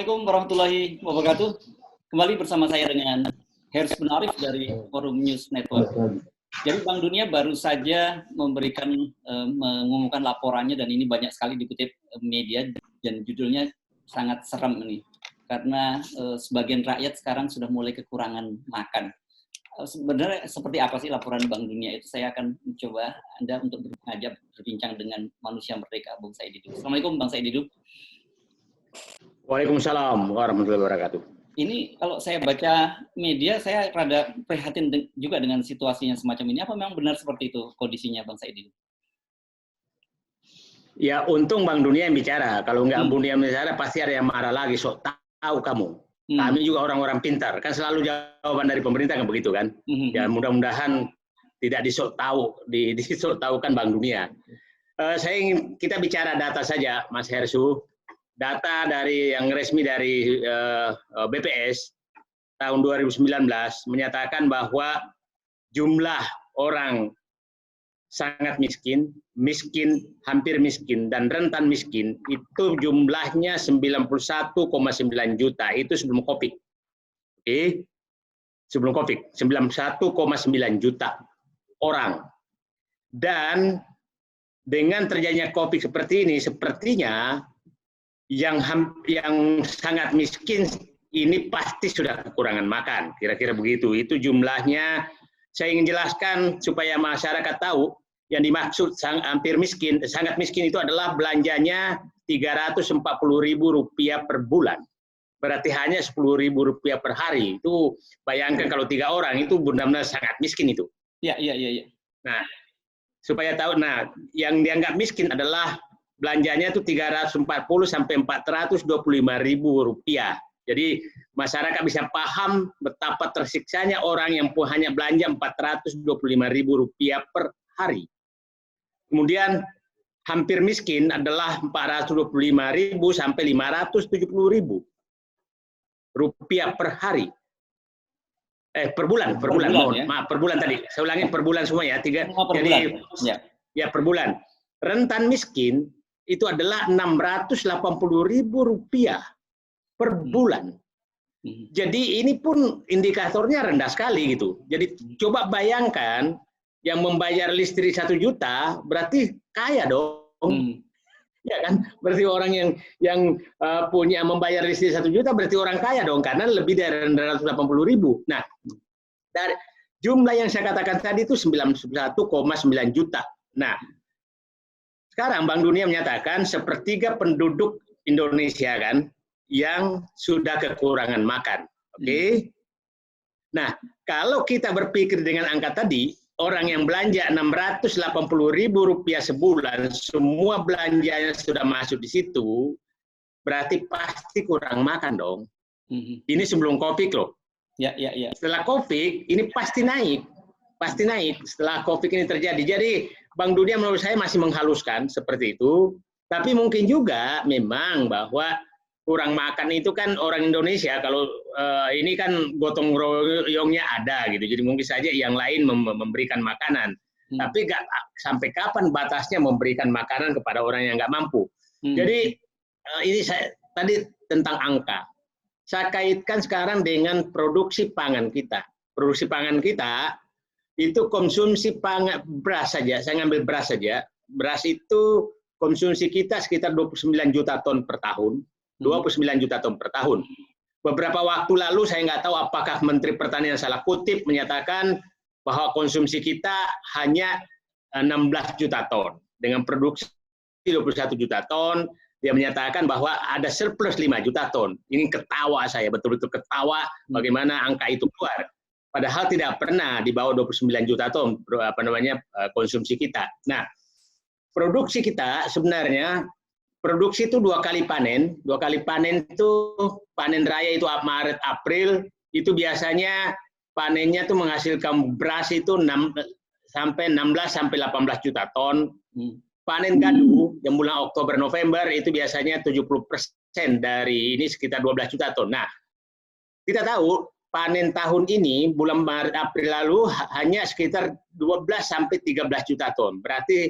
Assalamualaikum warahmatullahi wabarakatuh. Kembali bersama saya dengan Hersy Arif dari Forum News Network. Jadi Bank Dunia baru saja mengumumkan laporannya, dan ini banyak sekali dikutip media, dan judulnya sangat serem ini. Karena sebagian rakyat sekarang sudah mulai kekurangan makan. Sebenarnya seperti apa sih laporan Bank Dunia itu? Saya akan mencoba Anda untuk berbincang dengan manusia merdeka, Bung Said Didu. Assalamualaikum, Bang Said Didu. Waalaikumsalam warahmatullahi wabarakatuh. Ini kalau saya baca media, saya rada prihatin juga dengan situasinya semacam ini. Apa memang benar seperti itu kondisinya, Bang Said Didu? Ya, untung Bank Dunia yang bicara. Kalau nggak Bank Dunia yang bicara, pasti ada yang marah lagi. Sok tahu kamu. Kami juga orang-orang pintar. Kan selalu jawaban dari pemerintah kan begitu kan. Ya, mudah-mudahan tidak disok tahukan Bank Dunia. Kita bicara data saja, Mas Hersu. Data yang resmi dari BPS tahun 2019 menyatakan bahwa jumlah orang sangat miskin, hampir miskin, dan rentan miskin itu jumlahnya 91,9 juta. Itu sebelum Covid. Oke. Sebelum Covid, 91,9 juta orang. Dan dengan terjadinya Covid seperti ini, sepertinya yang sangat miskin ini pasti sudah kekurangan makan, kira-kira begitu. Itu jumlahnya. Saya ingin jelaskan supaya masyarakat tahu yang dimaksud hampir miskin, sangat miskin itu adalah belanjanya Rp340.000 per bulan. Berarti hanya Rp10.000 per hari. Itu bayangkan kalau 3 orang itu benar-benar sangat miskin itu. Iya. Nah, supaya tahu, yang dianggap miskin adalah belanjanya itu 340 sampai Rp425.000. Jadi masyarakat bisa paham betapa tersiksanya orang yang hanya belanja Rp425.000 per hari. Kemudian hampir miskin adalah Rp425.000 sampai Rp570.000 per hari. Per bulan. Ya? Maaf, per bulan tadi. Saya ulangi, per bulan semua ya. Per jadi bulan. Ya, per bulan. Rentan miskin itu adalah Rp680.000 per bulan. Jadi ini pun indikatornya rendah sekali gitu. Jadi coba bayangkan yang membayar listrik 1 juta berarti kaya dong. Ya kan? Berarti orang yang punya membayar listrik 1 juta berarti orang kaya dong, karena lebih dari 280.000. Nah, dari jumlah yang saya katakan tadi itu 91,9 juta. Nah, sekarang Bank Dunia menyatakan sepertiga penduduk Indonesia kan yang sudah kekurangan makan. Oke? Nah, kalau kita berpikir dengan angka tadi, orang yang belanja Rp680.000 sebulan, semua belanjanya sudah masuk di situ, berarti pasti kurang makan dong. Ini sebelum Covid loh. Ya. Setelah Covid, ini pasti naik. Pasti naik setelah Covid ini terjadi. Jadi Bank Dunia menurut saya masih menghaluskan seperti itu. Tapi mungkin juga memang bahwa kurang makan itu kan orang Indonesia, kalau ini kan gotong royongnya ada gitu. Jadi mungkin saja yang lain memberikan makanan. Tapi sampai kapan batasnya memberikan makanan kepada orang yang nggak mampu. Jadi ini tadi tentang angka. Saya kaitkan sekarang dengan produksi pangan kita. Produksi pangan kita itu konsumsi pangan beras saja. Saya ngambil beras saja. Beras itu konsumsi kita sekitar 29 juta ton per tahun. 29 juta ton per tahun. Beberapa waktu lalu saya nggak tahu apakah Menteri Pertanian salah kutip menyatakan bahwa konsumsi kita hanya 16 juta ton. Dengan produksi 21 juta ton, dia menyatakan bahwa ada surplus 5 juta ton. Ini ketawa saya, betul-betul ketawa bagaimana angka itu keluar. Padahal tidak pernah di bawah 29 juta ton konsumsi kita. Nah, produksi kita sebenarnya produksi itu 2 kali panen. 2 kali panen itu panen raya itu Maret April, itu biasanya panennya itu menghasilkan beras itu 16 sampai 18 juta ton. Panen gadu yang bulan Oktober November itu biasanya 70% dari ini sekitar 12 juta ton. Nah, kita tahu panen tahun ini bulan Maret April lalu hanya sekitar 12 sampai 13 juta ton. Berarti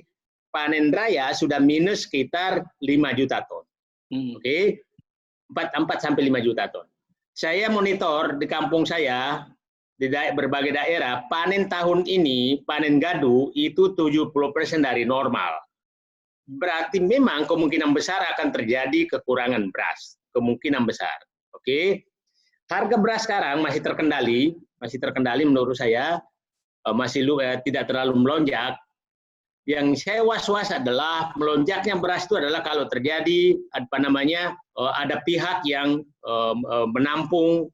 panen raya sudah minus sekitar 5 juta ton. Oke. 4 sampai 5 juta ton. Saya monitor di kampung saya, di berbagai daerah, panen tahun ini, panen gadu itu 70% dari normal. Berarti memang kemungkinan besar akan terjadi kekurangan beras. Kemungkinan besar. Oke. Harga beras sekarang masih terkendali menurut saya, tidak terlalu melonjak. Yang saya was-was adalah melonjaknya beras itu adalah kalau terjadi ada pihak yang menampung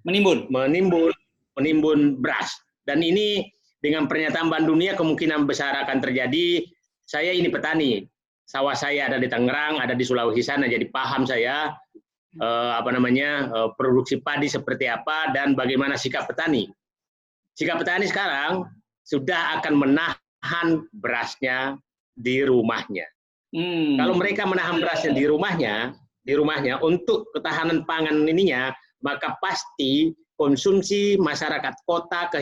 menimbun beras. Dan ini dengan pernyataan Bank Dunia kemungkinan besar akan terjadi. Saya ini petani, sawah saya ada di Tangerang, ada di Sulawesi sana, jadi paham saya produksi padi seperti apa dan bagaimana sikap petani. Sikap petani sekarang sudah akan menahan berasnya di rumahnya. Kalau mereka menahan berasnya di rumahnya untuk ketahanan pangan ininya, maka pasti konsumsi masyarakat kota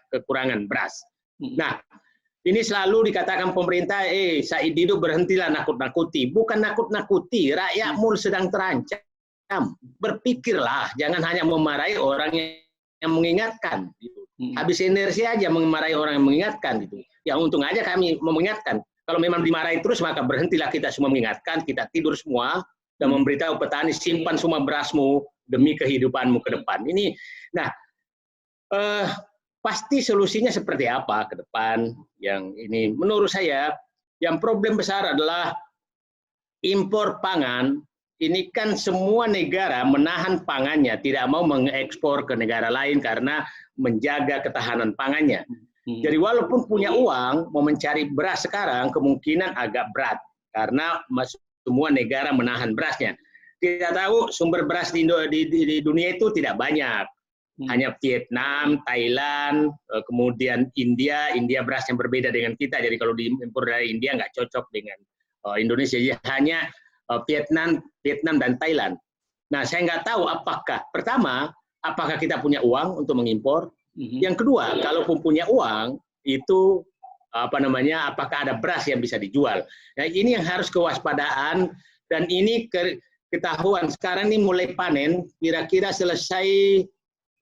kekurangan beras. Nah, ini selalu dikatakan pemerintah, Said Didu berhentilah nakut-nakuti. Bukan nakut-nakuti, rakyatmu sedang terancam. Berpikirlah, jangan hanya memarahi orang yang mengingatkan. Habis energi aja memarahi orang yang mengingatkan. Yang untung aja kami mengingatkan. Kalau memang dimarahi terus, maka berhentilah kita semua mengingatkan, kita tidur semua, dan memberitahu petani, simpan semua berasmu demi kehidupanmu ke depan. Pasti solusinya seperti apa ke depan yang ini. Menurut saya, yang problem besar adalah impor pangan. Ini kan semua negara menahan pangannya, tidak mau mengekspor ke negara lain karena menjaga ketahanan pangannya. Jadi walaupun punya uang, mau mencari beras sekarang kemungkinan agak berat karena semua negara menahan berasnya. Kita tahu sumber beras di dunia itu tidak banyak. Hanya Vietnam, Thailand, kemudian India berasnya berbeda dengan kita. Jadi kalau diimpor dari India nggak cocok dengan Indonesia. Jadi hanya Vietnam dan Thailand. Nah, saya nggak tahu apakah kita punya uang untuk mengimpor. Yang kedua, kalaupun punya uang, itu apakah ada beras yang bisa dijual. Nah, ini yang harus kewaspadaan dan ini ketahuan sekarang ini mulai panen, kira-kira selesai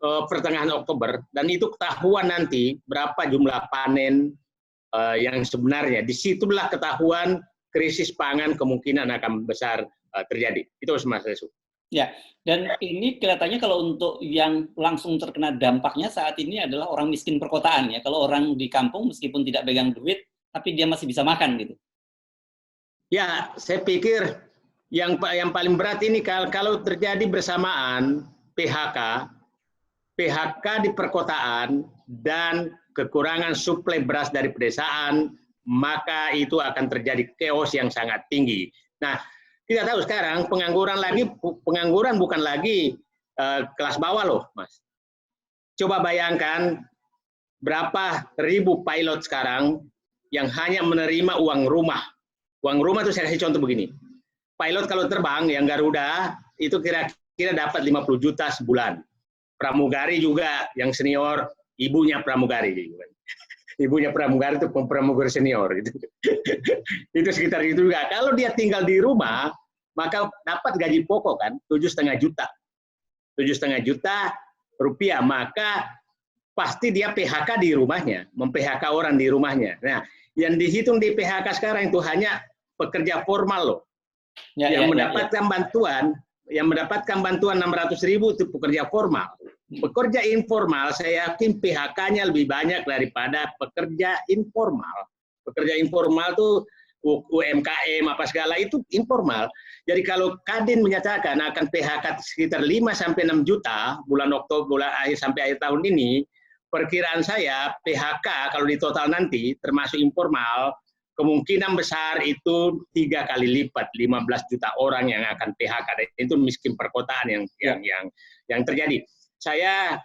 pertengahan Oktober, dan itu ketahuan nanti berapa jumlah panen yang sebenarnya. Disitulah ketahuan krisis pangan kemungkinan akan besar terjadi. Itu Mas Resu. Ya, dan ini kelihatannya kalau untuk yang langsung terkena dampaknya saat ini adalah orang miskin perkotaan ya. Kalau orang di kampung meskipun tidak pegang duit, tapi dia masih bisa makan gitu. Ya, saya pikir yang paling berat ini kalau terjadi bersamaan PHK di perkotaan dan kekurangan suplai beras dari pedesaan, maka itu akan terjadi chaos yang sangat tinggi. Nah, kita tahu sekarang pengangguran bukan lagi kelas bawah loh, Mas. Coba bayangkan berapa ribu pilot sekarang yang hanya menerima uang rumah. Uang rumah itu saya kasih contoh begini. Pilot kalau terbang yang Garuda itu kira-kira dapat 50 juta sebulan. Pramugari juga yang senior, ibunya pramugari gitu kan. Ibunya pramugari itu pramugari senior gitu. Itu sekitar itu juga. Kalau dia tinggal di rumah, maka dapat gaji pokok kan 7,5 juta. 7,5 juta rupiah, maka pasti dia PHK di rumahnya, mem-PHK orang di rumahnya. Nah, yang dihitung di PHK sekarang itu hanya pekerja formal loh. Yang mendapatkan bantuan 600.000 itu pekerja formal. Pekerja informal saya yakin PHK-nya lebih banyak daripada pekerja informal. Pekerja informal tuh UMKM apa segala itu informal. Jadi kalau Kadin menyatakan akan PHK sekitar 5-6 juta bulan Oktober sampai akhir tahun ini, perkiraan saya PHK kalau di total nanti termasuk informal kemungkinan besar itu 3 kali lipat, 15 juta orang yang akan PHK. Itu miskin perkotaan yang terjadi. Saya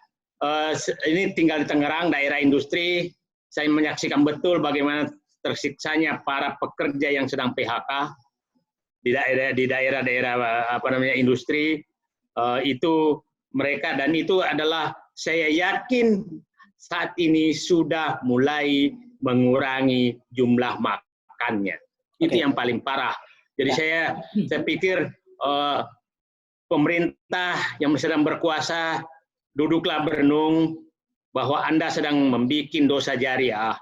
ini tinggal di Tangerang, daerah industri. Saya menyaksikan betul bagaimana tersiksanya para pekerja yang sedang PHK di daerah-daerah industri itu mereka, dan itu adalah saya yakin saat ini sudah mulai mengurangi jumlah makannya. Itu yang paling parah. Jadi saya pikir pemerintah yang sedang berkuasa, duduklah berenung bahwa Anda sedang membuat dosa jariah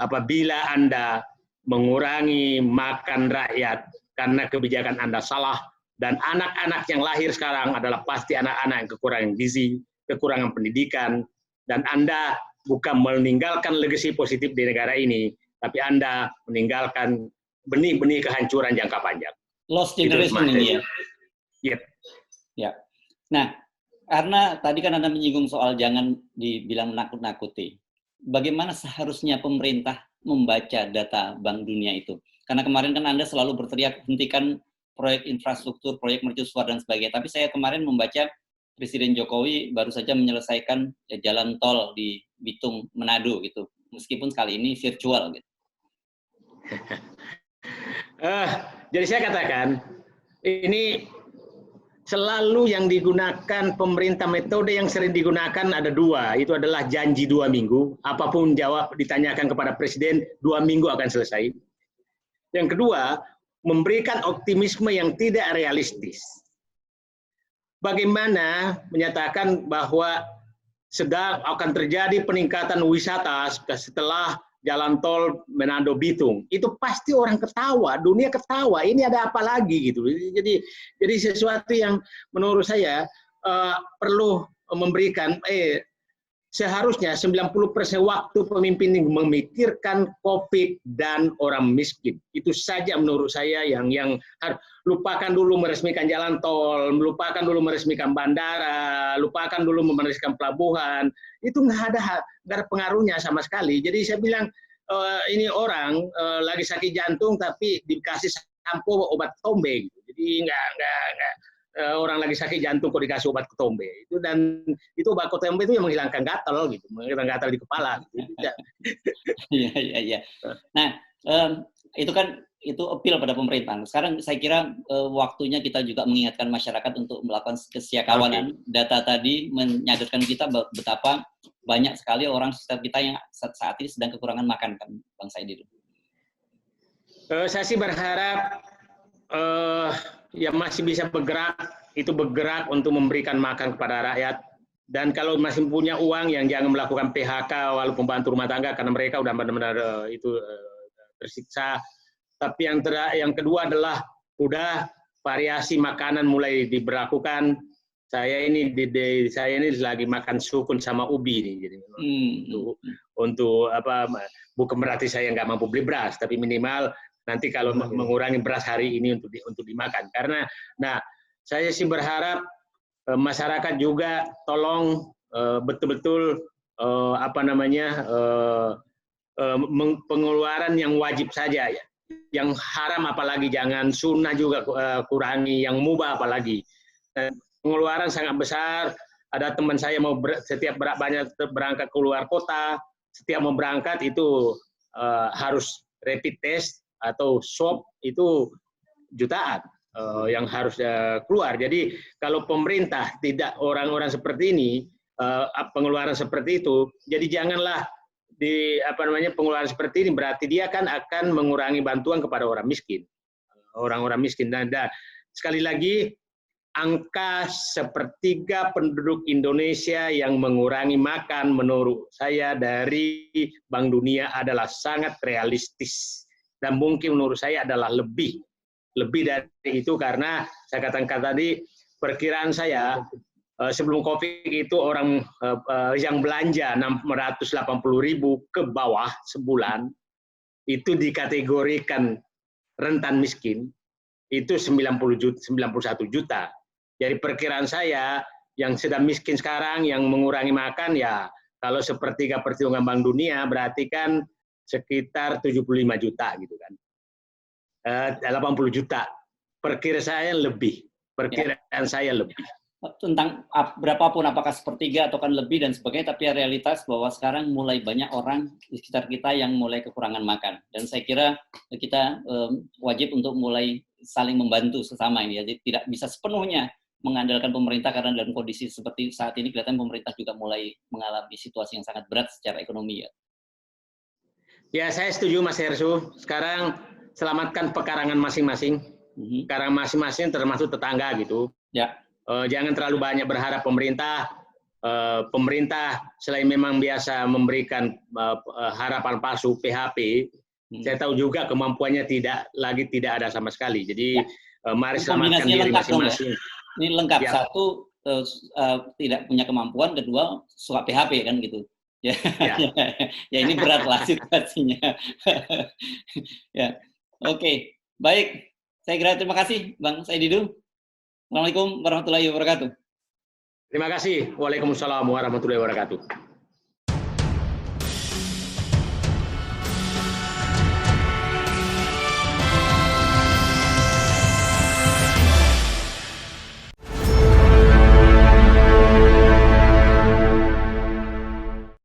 apabila Anda mengurangi makan rakyat karena kebijakan Anda salah, dan anak-anak yang lahir sekarang adalah pasti anak-anak yang kekurangan gizi, kekurangan pendidikan, dan Anda bukan meninggalkan legasi positif di negara ini, tapi Anda meninggalkan benih-benih kehancuran jangka panjang. Lost generation ini ya? Yep. Ya. Nah, karena tadi kan Anda menyinggung soal jangan dibilang menakut-nakuti. Bagaimana seharusnya pemerintah membaca data Bank Dunia itu? Karena kemarin kan Anda selalu berteriak hentikan proyek infrastruktur, proyek mercusuar dan sebagainya. Tapi saya kemarin membaca Presiden Jokowi baru saja menyelesaikan jalan tol di Bitung, Manado gitu. Meskipun kali ini virtual gitu. Jadi saya katakan, ini selalu yang digunakan pemerintah, metode yang sering digunakan ada dua, itu adalah janji 2 minggu, apapun jawab ditanyakan kepada Presiden, 2 minggu akan selesai. Yang kedua, memberikan optimisme yang tidak realistis. Bagaimana menyatakan bahwa sedang akan terjadi peningkatan wisata setelah jalan tol Manado Bitung, itu pasti orang ketawa, dunia ketawa. Ini ada apa lagi gitu. Jadi sesuatu yang menurut saya perlu memberikan seharusnya 90% waktu pemimpin memikirkan COVID dan orang miskin. Itu saja menurut saya yang harus. Lupakan dulu meresmikan jalan tol, lupakan dulu meresmikan bandara, lupakan dulu meresmikan pelabuhan. Itu nggak ada pengaruhnya sama sekali. Jadi saya bilang ini orang lagi sakit jantung tapi dikasih sampo obat ketombe. Gitu. Jadi nggak orang lagi sakit jantung kok dikasih obat ketombe. Itu obat ketombe itu yang menghilangkan gatal gitu, menghilangkan gatal di kepala. Gitu. Iya. Nah, itu appeal pada pemerintah. Sekarang saya kira waktunya kita juga mengingatkan masyarakat untuk melakukan kesiapkawanan. Okay. Data tadi menyadarkan kita betapa banyak sekali orang sekitar kita yang saat ini sedang kekurangan makan, kan, Bang Saidi. Saya sih berharap yang masih bisa bergerak untuk memberikan makan kepada rakyat. Dan kalau masih punya uang, yang jangan melakukan PHK walaupun pembantu rumah tangga karena mereka udah benar-benar tersiksa. Tapi yang kedua adalah udah variasi makanan mulai diberlakukan. Saya ini lagi makan sukun sama ubi nih, jadi untuk apa? Bukan berarti saya nggak mampu beli beras, tapi minimal nanti kalau mengurangi beras hari ini untuk dimakan. Karena, saya sih berharap masyarakat juga tolong betul-betul pengeluaran yang wajib saja ya. Yang haram apalagi jangan, sunnah juga kurangi, yang mubah apalagi. Pengeluaran sangat besar. Ada teman saya setiap banyak berangkat keluar kota, setiap mau berangkat itu harus rapid test atau swab, itu jutaan yang harus keluar. Jadi kalau pemerintah tidak orang-orang seperti ini, pengeluaran seperti itu, jadi janganlah pengeluaran seperti ini, berarti dia kan akan mengurangi bantuan kepada orang miskin. Orang-orang miskin. Dan sekali lagi, angka 1/3 penduduk Indonesia yang mengurangi makan menurut saya dari Bank Dunia adalah sangat realistis. Dan mungkin menurut saya adalah lebih dari itu, karena saya katakan tadi, perkiraan saya sebelum COVID itu orang yang belanja 680.000 ke bawah sebulan itu dikategorikan rentan miskin, itu 91 juta. Jadi perkiraan saya yang sedang miskin sekarang yang mengurangi makan ya kalau 1/3 perhitungan Bank Dunia berarti kan sekitar 75 juta gitu kan. 80 juta. Perkiraan saya lebih. Tentang berapapun, apakah 1/3 atau kan lebih dan sebagainya, tapi realitas bahwa sekarang mulai banyak orang di sekitar kita yang mulai kekurangan makan, dan saya kira kita wajib untuk mulai saling membantu sesama ini. Jadi tidak bisa sepenuhnya mengandalkan pemerintah, karena dalam kondisi seperti saat ini kelihatan pemerintah juga mulai mengalami situasi yang sangat berat secara ekonomi ya. Ya, saya setuju Mas Hersu. Sekarang selamatkan pekarangan masing-masing. Karena masing-masing termasuk tetangga gitu. Ya. Jangan terlalu banyak berharap pemerintah. Pemerintah selain memang biasa memberikan harapan palsu PHP, saya tahu juga kemampuannya tidak ada sama sekali. Jadi mari selamatkan diri masing-masing. Ya? Ini lengkap, satu tidak punya kemampuan, kedua suka PHP kan gitu. Ya, ya ini berat lah situasinya. Ya, oke, baik. Saya kira terima kasih Bang Said Didu. Assalamualaikum warahmatullahi wabarakatuh. Terima kasih. Waalaikumsalam warahmatullahi wabarakatuh.